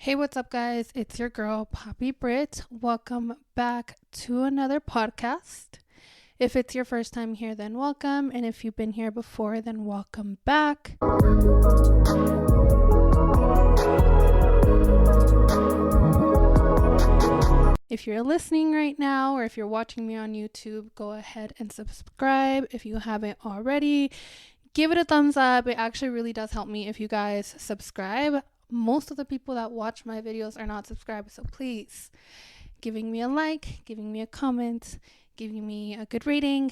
Hey, what's up, guys? It's your girl, Poppy Britt. Welcome back to another podcast. If it's your first time here, then welcome. And if you've been here before, then welcome back. If you're listening right now or if you're watching me on YouTube, go ahead and subscribe. If you haven't already, give it a thumbs up. It actually really does help me if you guys subscribe. Most of the people that watch my videos are not subscribed, so please, giving me a like, giving me a comment, giving me a good rating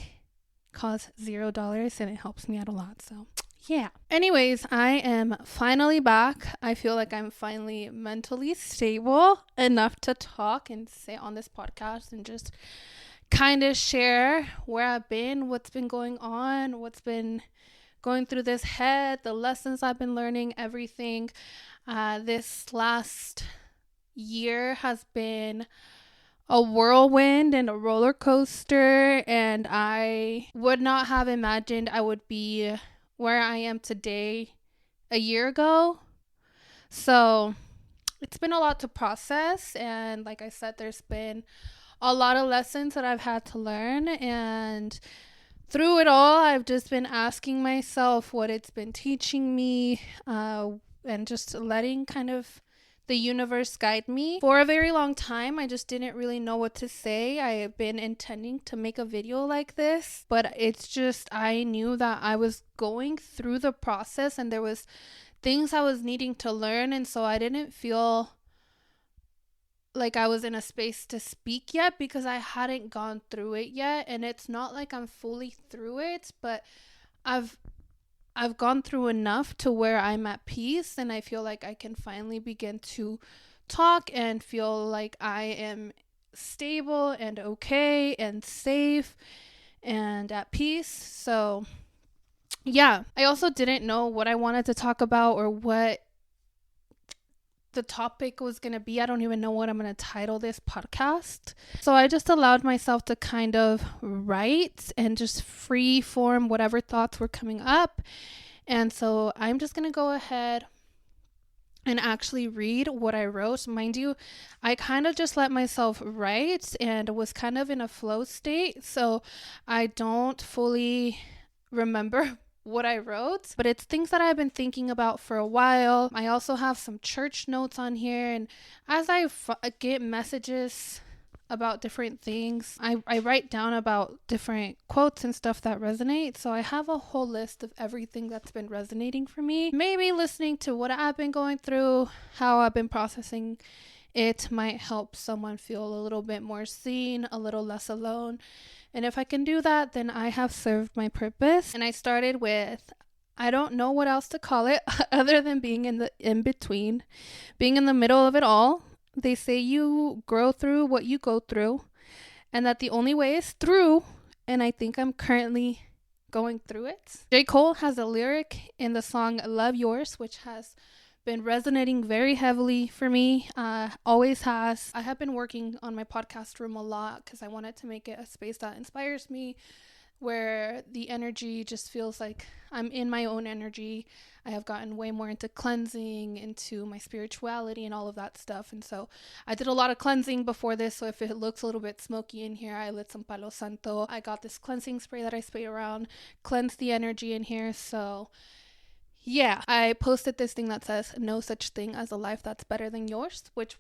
costs $0 and it helps me out a lot. So yeah. Anyways, I am finally back. I feel like I'm finally mentally stable enough to talk and say on this podcast and just kind of share where I've been, what's been going on, what's been going through this head, the lessons I've been learning, everything. This last year has been a whirlwind and a roller coaster, and I would not have imagined I would be where I am today a year ago. So it's been a lot to process, and like I said, there's been a lot of lessons that I've had to learn, and through it all, I've just been asking myself what it's been teaching me, and just letting kind of the universe guide me. For a very long time, I just didn't really know what to say. I have been intending to make a video like this, but it's just, I knew that I was going through the process and there was things I was needing to learn, and so I didn't feel like I was in a space to speak yet because I hadn't gone through it yet. And it's not like I'm fully through it, but I've gone through enough to where I'm at peace, and I feel like I can finally begin to talk and feel like I am stable and okay and safe and at peace. So yeah, I also didn't know what I wanted to talk about or what the topic was going to be. I don't even know what I'm going to title this podcast. So I just allowed myself to kind of write and just free form whatever thoughts were coming up. And so I'm just going to go ahead and actually read what I wrote. Mind you, I kind of just let myself write and was kind of in a flow state. So I don't fully remember what I wrote, but it's things that I've been thinking about for a while. I also have some church notes on here, and as I get messages about different things, I write down about different quotes and stuff that resonate. So I have a whole list of everything that's been resonating for me. Maybe listening to what I've been going through, how I've been processing it might help someone feel a little bit more seen, a little less alone. And if I can do that, then I have served my purpose. And I started with, I don't know what else to call it other than being in the in-between, being in the middle of it all. They say you grow through what you go through, and that the only way is through. And I think I'm currently going through it. J. Cole has a lyric in the song Love Yours, which has been resonating very heavily for me. Always has. I have been working on my podcast room a lot because I wanted to make it a space that inspires me, where the energy just feels like I'm in my own energy. I have gotten way more into cleansing, into my spirituality and all of that stuff. And so I did a lot of cleansing before this. So if it looks a little bit smoky in here, I lit some Palo Santo. I got this cleansing spray that I spray around, cleanse the energy in here. So yeah, I posted this thing that says no such thing as a life that's better than yours, which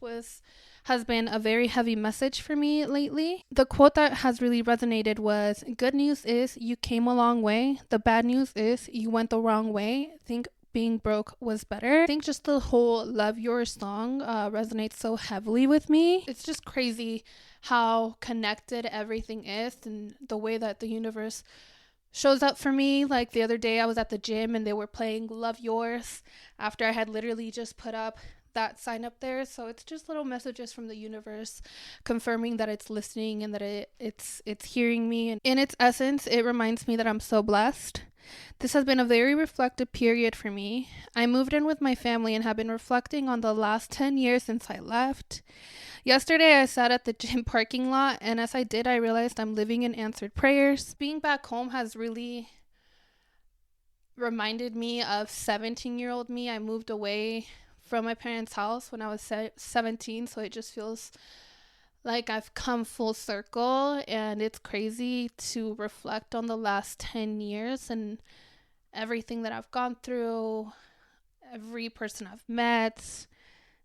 has been a very heavy message for me lately. The quote that has really resonated was, good news is you came a long way. The bad news is you went the wrong way. Think being broke was better. I think just the whole Love Yours song resonates so heavily with me. It's just crazy how connected everything is and the way that the universe shows up for me. Like the other day I was at the gym and they were playing Love Yours after I had literally just put up that sign up there. So it's just little messages from the universe confirming that it's listening and that it's hearing me. And in its essence, it reminds me that I'm so blessed. This has been a very reflective period for me. I moved in with my family and have been reflecting on the last 10 years since I left. Yesterday, I sat at the gym parking lot, and as I did, I realized I'm living in answered prayers. Being back home has really reminded me of 17-year-old me. I moved away from my parents' house when I was 17. So it just feels like I've come full circle, and it's crazy to reflect on the last 10 years and everything that I've gone through, every person I've met,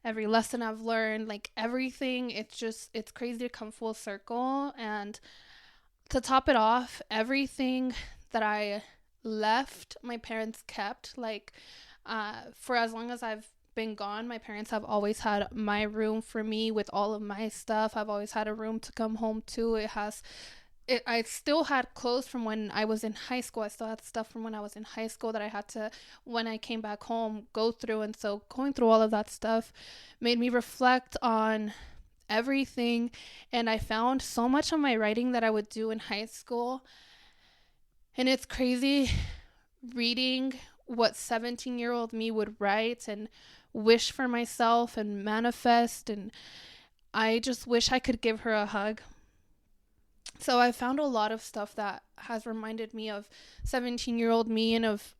every lesson I've learned, like everything. It's crazy to come full circle. And to top it off, everything that I left, my parents kept. Like, for as long as I've been gone, my parents have always had my room for me with all of my stuff. I've always had a room to come home to. I still had clothes from when I was in high school. I still had stuff from when I was in high school that I had to, when I came back home, go through. And so going through all of that stuff made me reflect on everything. And I found so much of my writing that I would do in high school. And it's crazy reading what 17-year-old me would write and wish for myself and manifest, and I just wish I could give her a hug. So I found a lot of stuff that has reminded me of 17-year-old me and of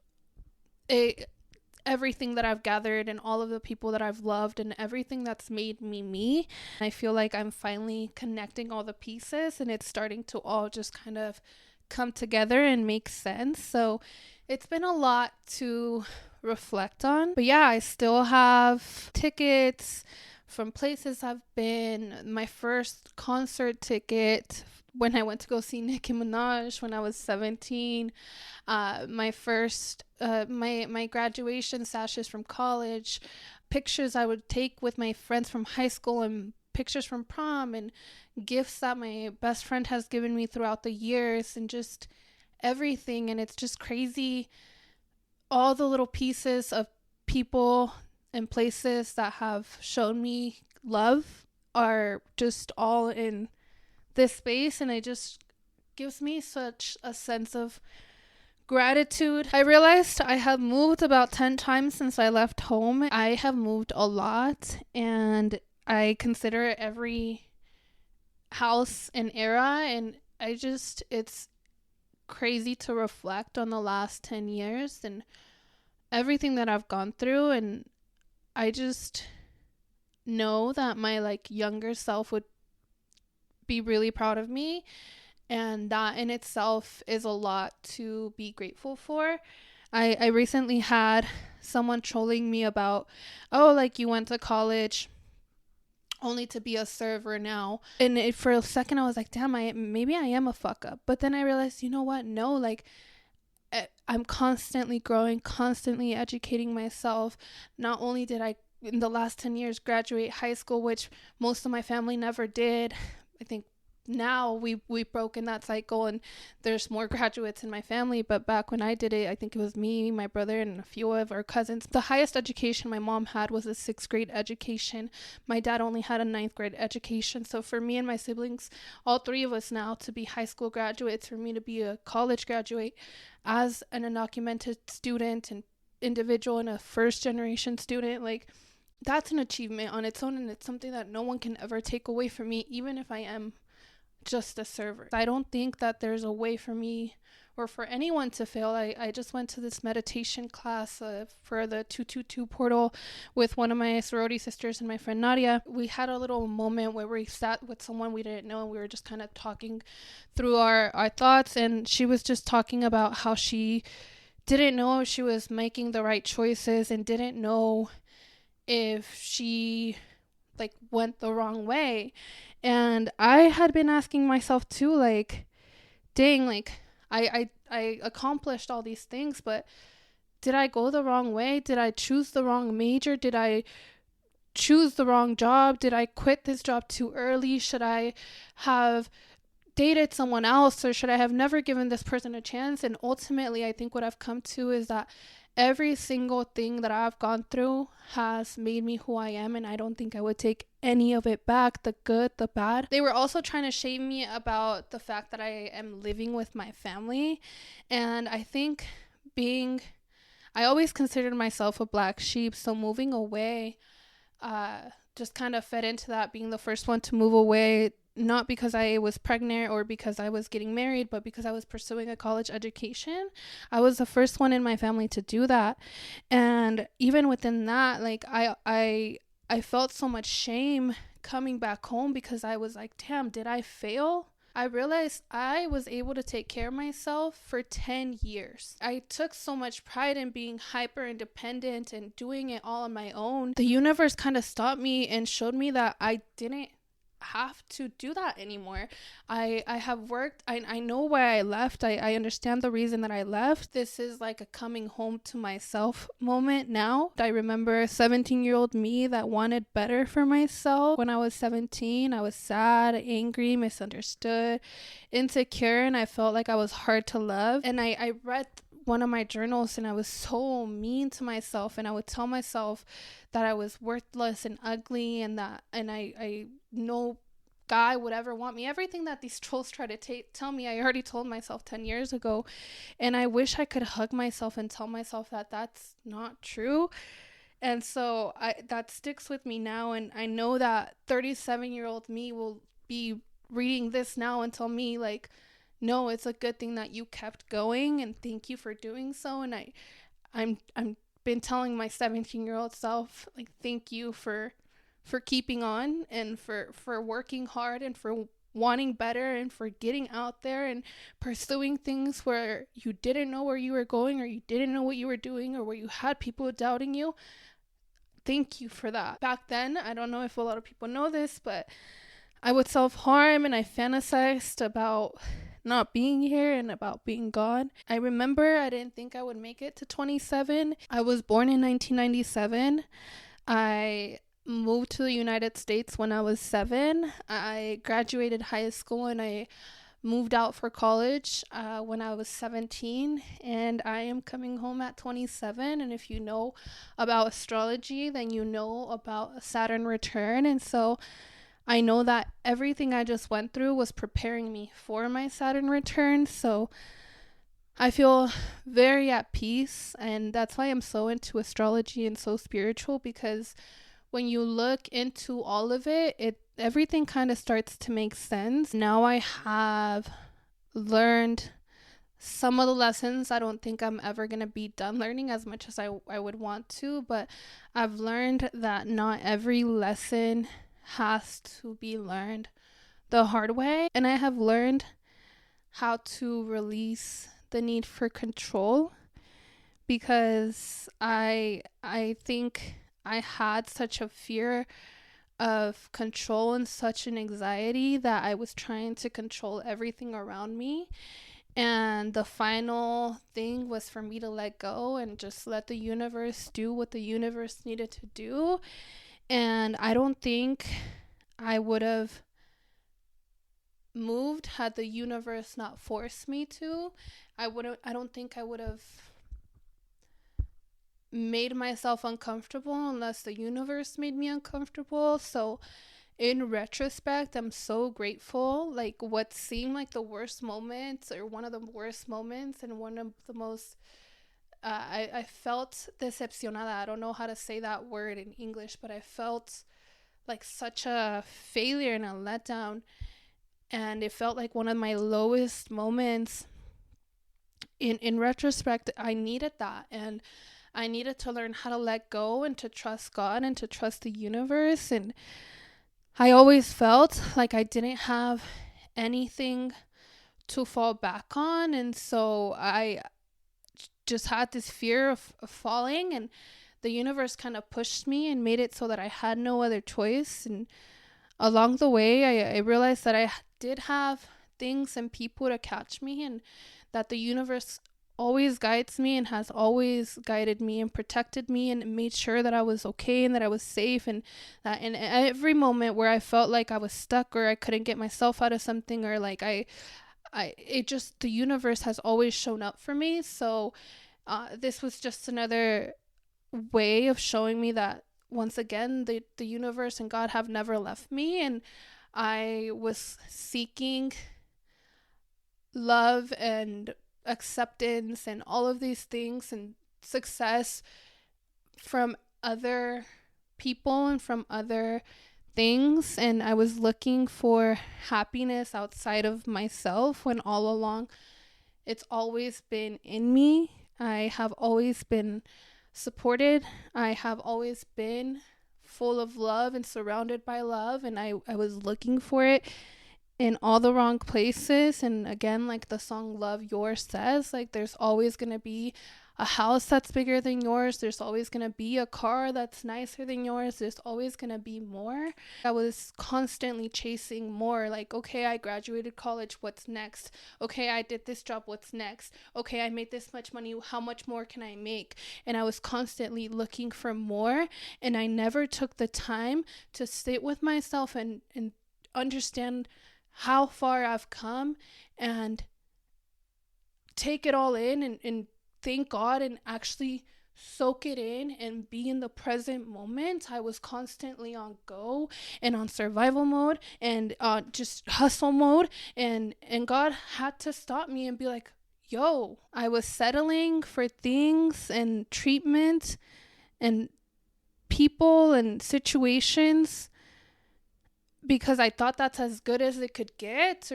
everything that I've gathered and all of the people that I've loved and everything that's made me me. I feel like I'm finally connecting all the pieces, and it's starting to all just kind of come together and make sense. So it's been a lot to reflect on. But yeah, I still have tickets from places I've been. My first concert ticket when I went to go see Nicki Minaj when I was 17. My first, my graduation sashes from college, pictures I would take with my friends from high school, and pictures from prom, and gifts that my best friend has given me throughout the years, and just everything. And it's just crazy, all the little pieces of people and places that have shown me love are just all in this space, and it just gives me such a sense of gratitude. I realized I have moved about 10 times since I left home. I have moved a lot, and I consider every house an era, and it's crazy to reflect on the last 10 years and everything that I've gone through. And I just know that my younger self would be really proud of me, and that in itself is a lot to be grateful for. I recently had someone trolling me about, you went to college only to be a server now. And for a second I was like, damn, maybe I am a fuck up. But then I realized, you know what? No, I'm constantly growing, constantly educating myself. Not only did I, in the last 10 years, graduate high school, which most of my family never did. I think now we've broken that cycle and there's more graduates in my family, but back when I did it, I think it was me, my brother, and a few of our cousins. The highest education my mom had was a 6th grade education. My dad only had a 9th grade education. So for me and my siblings, all 3 of us now, to be high school graduates, for me to be a college graduate as an undocumented student and individual and a first generation student, that's an achievement on its own, and it's something that no one can ever take away from me, even if I am just a server. I don't think that there's a way for me or for anyone to fail. I just went to this meditation class for the 222 portal with one of my sorority sisters and my friend Nadia. We had a little moment where we sat with someone we didn't know, and we were just kind of talking through our thoughts, and she was just talking about how she didn't know if she was making the right choices and didn't know if she went the wrong way. And I had been asking myself too, dang, I accomplished all these things, but did I go the wrong way? Did I choose the wrong major? Did I choose the wrong job? Did I quit this job too early? Should I have dated someone else, or should I have never given this person a chance? And ultimately, I think what I've come to is that every single thing that I've gone through has made me who I am, and I don't think I would take any of it back, the good, the bad. They were also trying to shame me about the fact that I am living with my family, and I think I always considered myself a black sheep, so moving away just kind of fed into that. Being the first one to move away not because I was pregnant or because I was getting married, but because I was pursuing a college education. I was the first one in my family to do that. And even within that, like I felt so much shame coming back home because I was like, damn, did I fail? I realized I was able to take care of myself for 10 years. I took so much pride in being hyper independent and doing it all on my own. The universe kind of stopped me and showed me that I didn't have to do that anymore. I have worked. I know why I left. I understand the reason that I left. This is like a coming home to myself moment now. I remember a 17-year-old me that wanted better for myself. When I was 17, I was sad, angry, misunderstood, insecure, and I felt like I was hard to love. And I read one of my journals and I was so mean to myself, and I would tell myself that I was worthless and ugly, and I no guy would ever want me. Everything that these trolls try to tell me, I already told myself 10 years ago. And I wish I could hug myself and tell myself that that's not true. And so that sticks with me now. And I know that 37-year-old me will be reading this now and tell me, like, no, it's a good thing that you kept going, and thank you for doing so. And I'm been telling my 17-year-old self, like, thank you for keeping on, and for working hard, and for wanting better, and for getting out there and pursuing things where you didn't know where you were going, or you didn't know what you were doing, or where you had people doubting you. Thank you for that. Back then, I don't know if a lot of people know this, but I would self-harm, and I fantasized about not being here and about being gone. I remember I didn't think I would make it to 27. I was born in 1997. I moved to the United States when I was 7. I graduated high school and I moved out for college when I was 17, and I am coming home at 27. And if you know about astrology, then you know about a Saturn return. And so I know that everything I just went through was preparing me for my Saturn return. So I feel very at peace, and that's why I'm so into astrology and so spiritual, because when you look into all of it, everything kind of starts to make sense. Now I have learned some of the lessons. I don't think I'm ever going to be done learning as much as I would want to, but I've learned that not every lesson has to be learned the hard way. And I have learned how to release the need for control, because I think I had such a fear of control and such an anxiety that I was trying to control everything around me. And the final thing was for me to let go and just let the universe do what the universe needed to do. And I don't think I would have moved had the universe not forced me to. I don't think I would have made myself uncomfortable unless the universe made me uncomfortable. So in retrospect, I'm so grateful. Like, what seemed like the worst moments, or one of the worst moments, and one of the most I felt decepcionada. I don't know how to say that word in English, but I felt like such a failure and a letdown. And it felt like one of my lowest moments. In retrospect, I needed that. And I needed to learn how to let go and to trust God and to trust the universe. And I always felt like I didn't have anything to fall back on. And so I just had this fear of falling, and the universe kind of pushed me and made it so that I had no other choice. And along the way, I realized that I did have things and people to catch me, and that the universe always guides me and has always guided me and protected me and made sure that I was okay and that I was safe, and that in every moment where I felt like I was stuck or I couldn't get myself out of something, or like the universe has always shown up for me. So this was just another way of showing me that once again the universe and God have never left me, and I was seeking love and acceptance and all of these things and success from other people and from other things and I was looking for happiness outside of myself, when all along it's always been in me. I have always been supported. I have always been full of love and surrounded by love, and I was looking for it in all the wrong places. And again, like the song Love Yours says, like there's always going to be a house that's bigger than yours, there's always going to be a car that's nicer than yours, there's always going to be more. I was constantly chasing more, like, okay, I graduated college, what's next? Okay, I did this job, what's next? Okay, I made this much money, how much more can I make? And I was constantly looking for more, and I never took the time to sit with myself and understand how far I've come and take it all in and thank God and actually soak it in and be in the present moment. I was constantly on go and on survival mode and just hustle mode, and God had to stop me and be like, yo, I was settling for things and treatment and people and situations because I thought that's as good as it could get,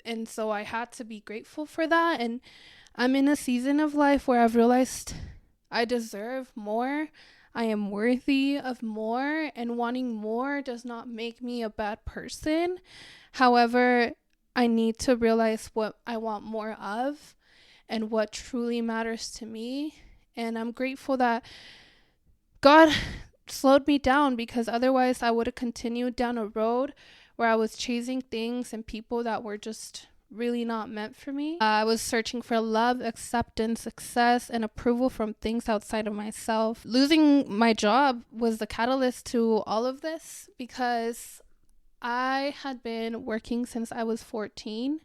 and so I had to be grateful for that. And I'm in a season of life where I've realized I deserve more. I am worthy of more, and wanting more does not make me a bad person. However, I need to realize what I want more of and what truly matters to me. And I'm grateful that God slowed me down, because otherwise I would have continued down a road where I was chasing things and people that were just really not meant for me. I was searching for love, acceptance, success, and approval from things outside of myself. Losing my job was the catalyst to all of this, because I had been working since I was 14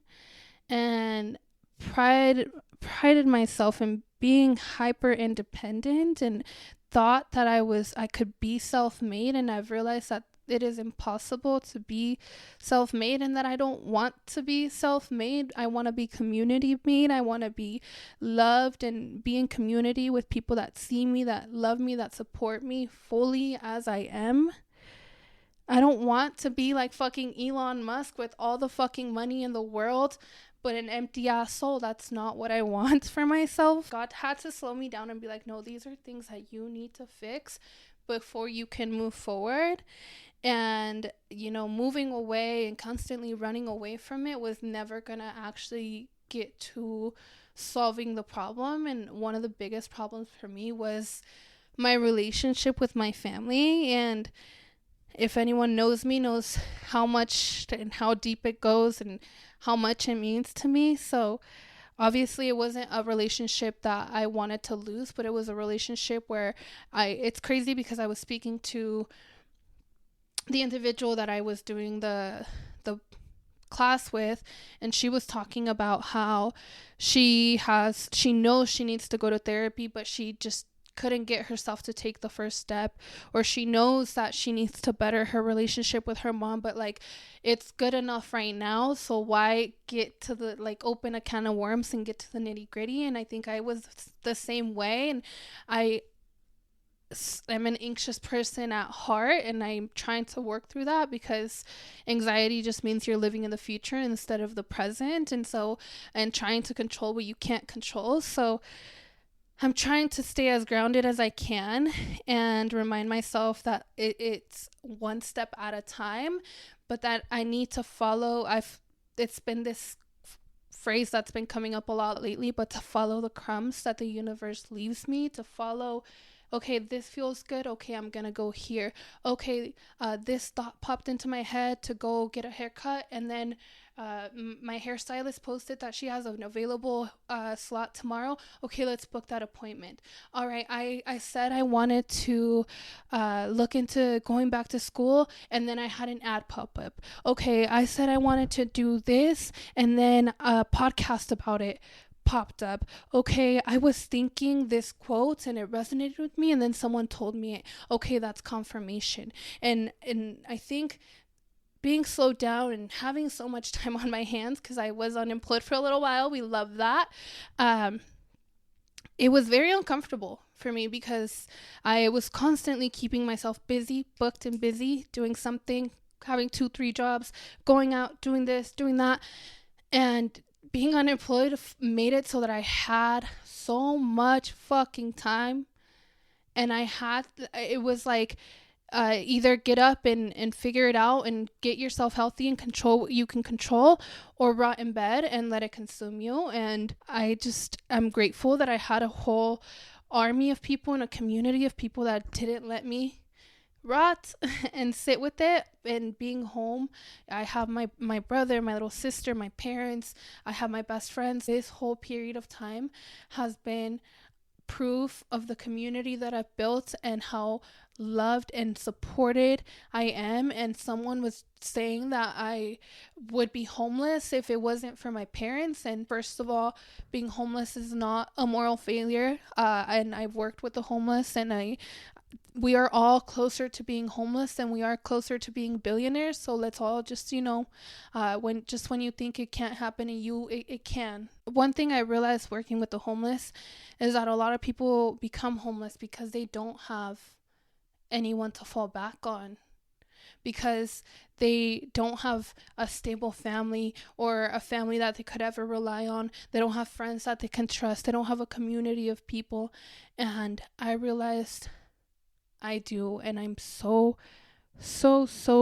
and prided myself in being hyper independent and thought that I could be self-made, and I've realized that it is impossible to be self-made, and that I don't want to be self-made. I want to be community made. I want to be loved and be in community with people that see me, that love me, that support me fully as I am. I don't want to be like fucking Elon Musk with all the fucking money in the world, but an empty ass soul. That's not what I want for myself. God had to slow me down and be like, no, these are things that you need to fix before you can move forward. And, you know, moving away and constantly running away from it was never going to actually get to solving the problem. And one of the biggest problems for me was my relationship with my family. And if anyone knows me, knows how much and how deep it goes and how much it means to me. So obviously it wasn't a relationship that I wanted to lose, but it was a relationship where it's crazy because I was speaking to the individual that I was doing the class with, and she was talking about how she knows she needs to go to therapy, but she just couldn't get herself to take the first step, or she knows that she needs to better her relationship with her mom, but like it's good enough right now, so why get to the like open a can of worms and get to the nitty gritty. And I think I was the same way, and I'm an anxious person at heart, and I'm trying to work through that, because anxiety just means you're living in the future instead of the present, and trying to control what you can't control. So I'm trying to stay as grounded as I can and remind myself that it's one step at a time, but that I need to follow. It's been this phrase that's been coming up a lot lately, but to follow the crumbs that the universe leaves me, to follow, okay, this feels good, okay, I'm gonna go here, okay, this thought popped into my head to go get a haircut, and then my hairstylist posted that she has an available slot tomorrow. Okay, let's book that appointment. All right, I said I wanted to look into going back to school, and then I had an ad pop up. Okay, I said I wanted to do this, and then a podcast about it popped up. Okay, I was thinking this quote and it resonated with me, and then someone told me it. Okay, that's confirmation. And I think being slowed down and having so much time on my hands, because I was unemployed for a little while, we love that, it was very uncomfortable for me because I was constantly keeping myself busy, booked and busy, doing something, having 2, 3 jobs, going out, doing this, doing that. And being unemployed made it so that I had so much fucking time. And it was like, either get up and figure it out and get yourself healthy and control what you can control, or rot in bed and let it consume you. And I'm grateful that I had a whole army of people and a community of people that didn't let me rot and sit with it. And being home, I have my brother, my little sister, my parents, I have my best friends. This whole period of time has been proof of the community that I've built and how loved and supported I am. And someone was saying that I would be homeless if it wasn't for my parents. And first of all, being homeless is not a moral failure. And I've worked with the homeless, and we are all closer to being homeless than we are closer to being billionaires. So let's all just, when you think it can't happen to you, it can. One thing I realized working with the homeless is that a lot of people become homeless because they don't have anyone to fall back on, because they don't have a stable family or a family that they could ever rely on. They don't have friends that they can trust. They don't have a community of people. And I realized I do, and I'm so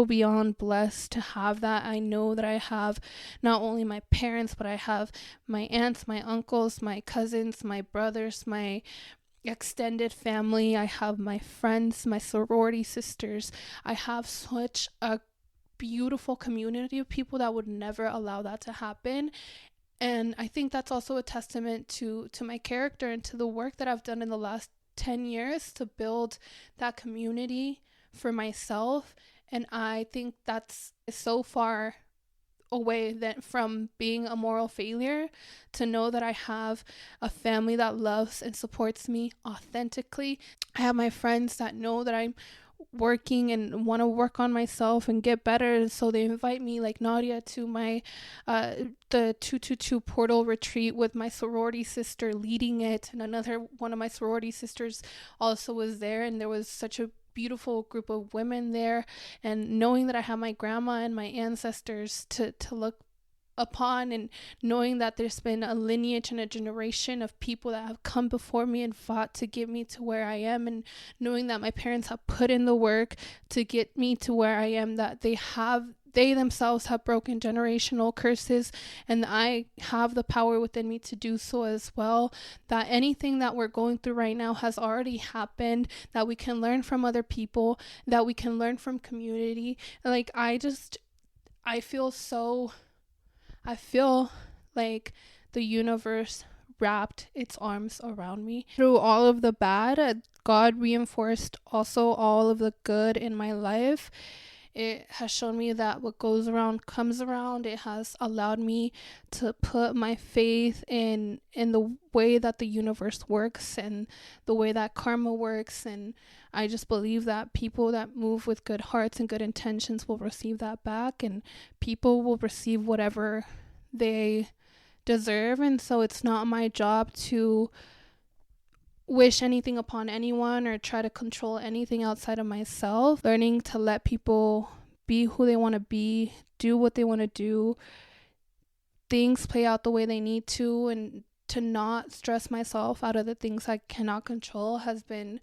beyond blessed to have that. I know that I have not only my parents, but I have my aunts, my uncles, my cousins, my brothers, my extended family. I have my friends, my sorority sisters. I have such a beautiful community of people that would never allow that to happen. And I think that's also a testament to my character and to the work that I've done in the last 10 years to build that community for myself. And I think that's so far away that from being a moral failure, to know that I have a family that loves and supports me authentically. I have my friends that know that I'm working and want to work on myself and get better, so they invite me, like Nadia, to my the 222 portal retreat with my sorority sister leading it, and another one of my sorority sisters also was there, and there was such a beautiful group of women there. And knowing that I have my grandma and my ancestors to look upon, and knowing that there's been a lineage and a generation of people that have come before me and fought to get me to where I am, and knowing that my parents have put in the work to get me to where I am, that they themselves have broken generational curses, and I have the power within me to do so as well. That anything that we're going through right now has already happened, that we can learn from other people, that we can learn from community. Like, I feel like the universe wrapped its arms around me. Through all of the bad, God reinforced also all of the good in my life. It has shown me that what goes around comes around. It has allowed me to put my faith in the way that the universe works and the way that karma works. And I just believe that people that move with good hearts and good intentions will receive that back, and people will receive whatever they deserve. And so it's not my job to wish anything upon anyone or try to control anything outside of myself. Learning to let people be who they want to be, do what they want to do, things play out the way they need to, and to not stress myself out of the things I cannot control has been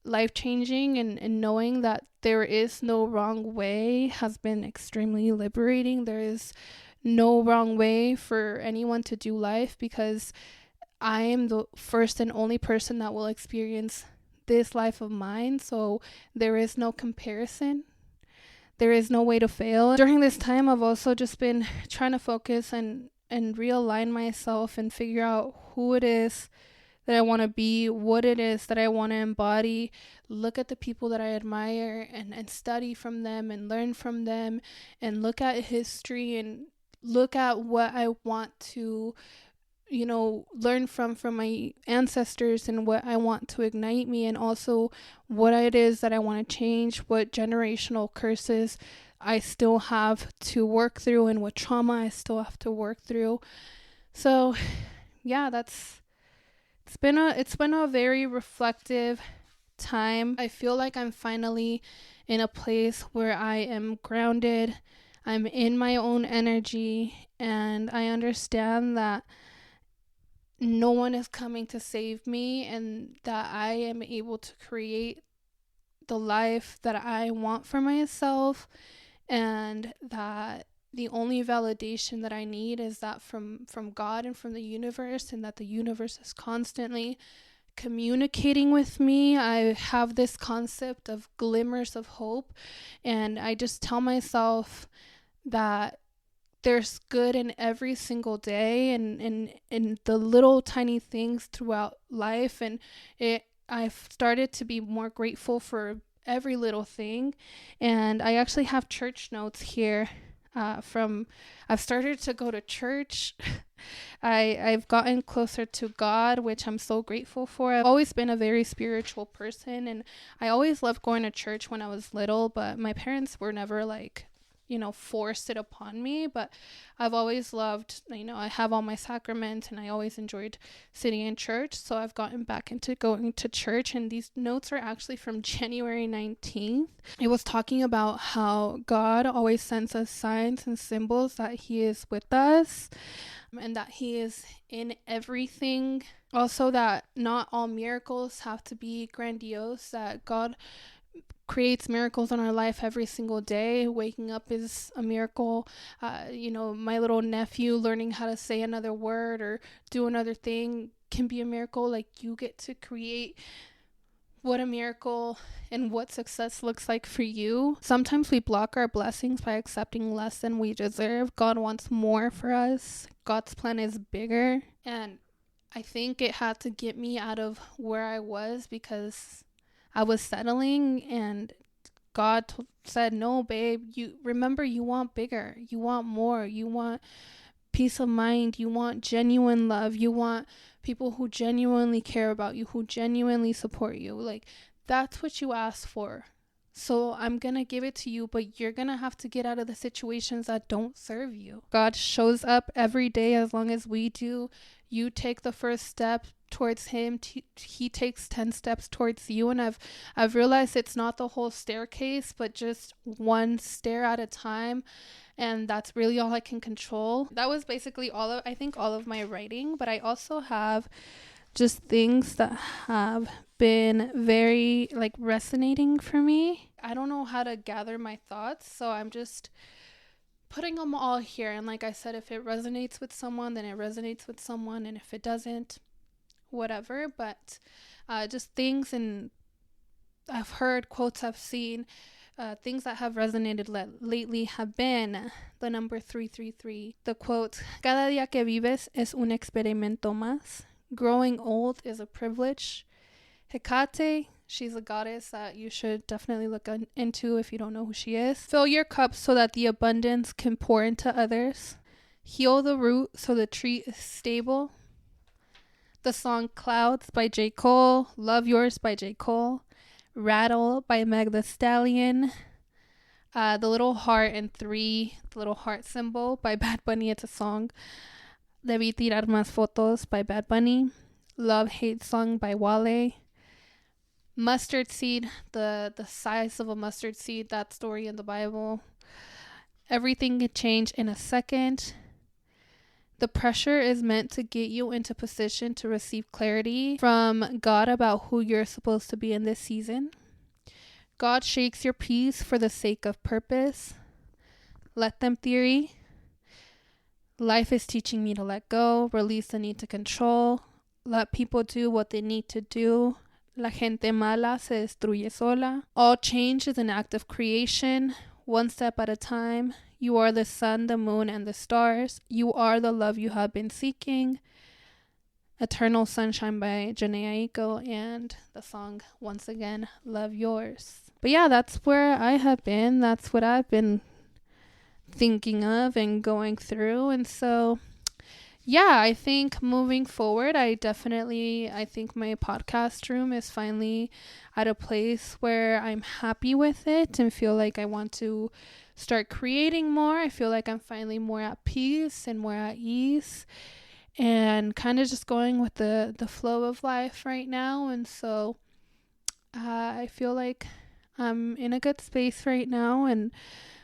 life-changing. And knowing that there is no wrong way has been extremely liberating. There is no wrong way for anyone to do life, because I am the first and only person that will experience this life of mine. So there is no comparison. There is no way to fail. During this time, I've also just been trying to focus and realign myself and figure out who it is that I want to be, what it is that I want to embody. Look at the people that I admire and study from them and learn from them, and look at history and look at what I want to learn from my ancestors, and what I want to ignite me, and also what it is that I want to change, what generational curses I still have to work through, and what trauma I still have to work through. So yeah, that's it's been a very reflective time. I feel like I'm finally in a place where I am grounded. I'm in my own energy, and I understand that no one is coming to save me, and that I am able to create the life that I want for myself, and that the only validation that I need is that from God and from the universe, and that the universe is constantly communicating with me. I have this concept of glimmers of hope, and I just tell myself that there's good in every single day, and in the little tiny things throughout life. And I've started to be more grateful for every little thing. And I actually have church notes here from I've started to go to church. I've gotten closer to God, which I'm so grateful for. I've always been a very spiritual person, and I always loved going to church when I was little, but my parents were never like, forced it upon me. But I've always loved, I have all my sacraments, and I always enjoyed sitting in church. So I've gotten back into going to church, and these notes are actually from January 19th. It was talking about how God always sends us signs and symbols that He is with us, and that He is in everything. Also, that not all miracles have to be grandiose, that God creates miracles in our life every single day. Waking up is a miracle. My little nephew learning how to say another word or do another thing can be a miracle. Like, you get to create what a miracle and what success looks like for you. Sometimes we block our blessings by accepting less than we deserve. God wants more for us. God's plan is bigger. And I think it had to get me out of where I was, because I was settling, and God said, no, babe, you want bigger. You want more. You want peace of mind. You want genuine love. You want people who genuinely care about you, who genuinely support you. Like, that's what you asked for. So I'm going to give it to you, but you're going to have to get out of the situations that don't serve you. God shows up every day as long as we do. You take the first step towards Him. He takes 10 steps towards you. And I've realized it's not the whole staircase, but just one stair at a time. And that's really all I can control. That was basically all of my writing. But I also have just things that have been very resonating for me. I don't know how to gather my thoughts, so I'm just putting them all here. And like I said, if it resonates with someone, then it resonates with someone, and if it doesn't, whatever. But just things, and I've heard quotes, I've seen things that have resonated lately have been the number 333. The quote, "Cada día que vives es un experimento más. Growing old is a privilege." Hecate, she's a goddess that you should definitely look into if you don't know who she is. "Fill your cup so that the abundance can pour into others. Heal the root so the tree is stable." The song Clouds by J. Cole. Love Yours by J. Cole. Rattle by Meg Thee Stallion. The Little Heart and Three, the little heart symbol by Bad Bunny. It's a song. Debí tirar más fotos by Bad Bunny. Love Hate Song by Wale. Mustard seed, the size of a mustard seed, that story in the Bible. Everything can change in a second. The pressure is meant to get you into position to receive clarity from God about who you're supposed to be in this season. God shakes your peace for the sake of purpose. Let them theory. Life is teaching me to let go, release the need to control, let people do what they need to do. La gente mala se destruye sola. All change is an act of creation, one step at a time. You are the sun, the moon, and the stars. You are the love you have been seeking. Eternal Sunshine by Janae Aiko, and the song, once again, Love Yours. But yeah, that's where I have been. That's what I've been thinking of and going through. And so yeah, I think moving forward, I think my podcast room is finally at a place where I'm happy with it and feel like I want to start creating more. I feel like I'm finally more at peace and more at ease. and kind of just going with the flow of life right now. And so I feel like I'm in a good space right now, and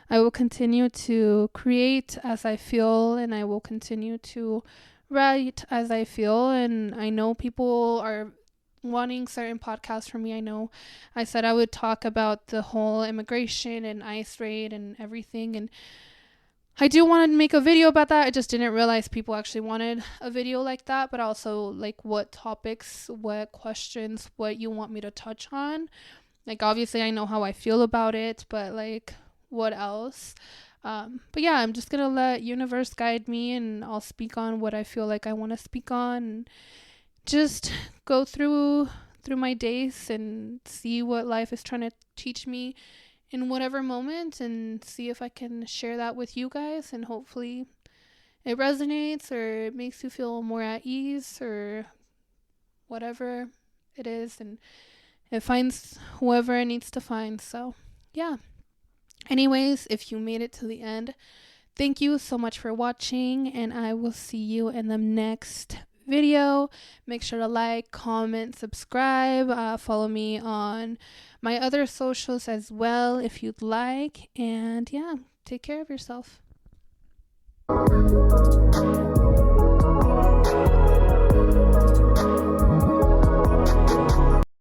I will continue to create as I feel, and I will continue to write as I feel. And I know people are wanting certain podcasts from me. I know I said I would talk about the whole immigration and ICE raid and everything, and I do want to make a video about that. I just didn't realize people actually wanted a video like that, but also like what topics, what questions, what you want me to touch on. Like, obviously I know how I feel about it, but like, what else? But yeah, I'm just gonna let universe guide me, and I'll speak on what I feel like I want to speak on, and just go through my days and see what life is trying to teach me in whatever moment, and see if I can share that with you guys, and hopefully it resonates or it makes you feel more at ease or whatever it is, and it finds whoever it needs to find. So yeah, anyways, if you made it to the end, thank you so much for watching, and I will see you in the next video. Make sure to like, comment, subscribe, follow me on my other socials as well if you'd like, and yeah, take care of yourself.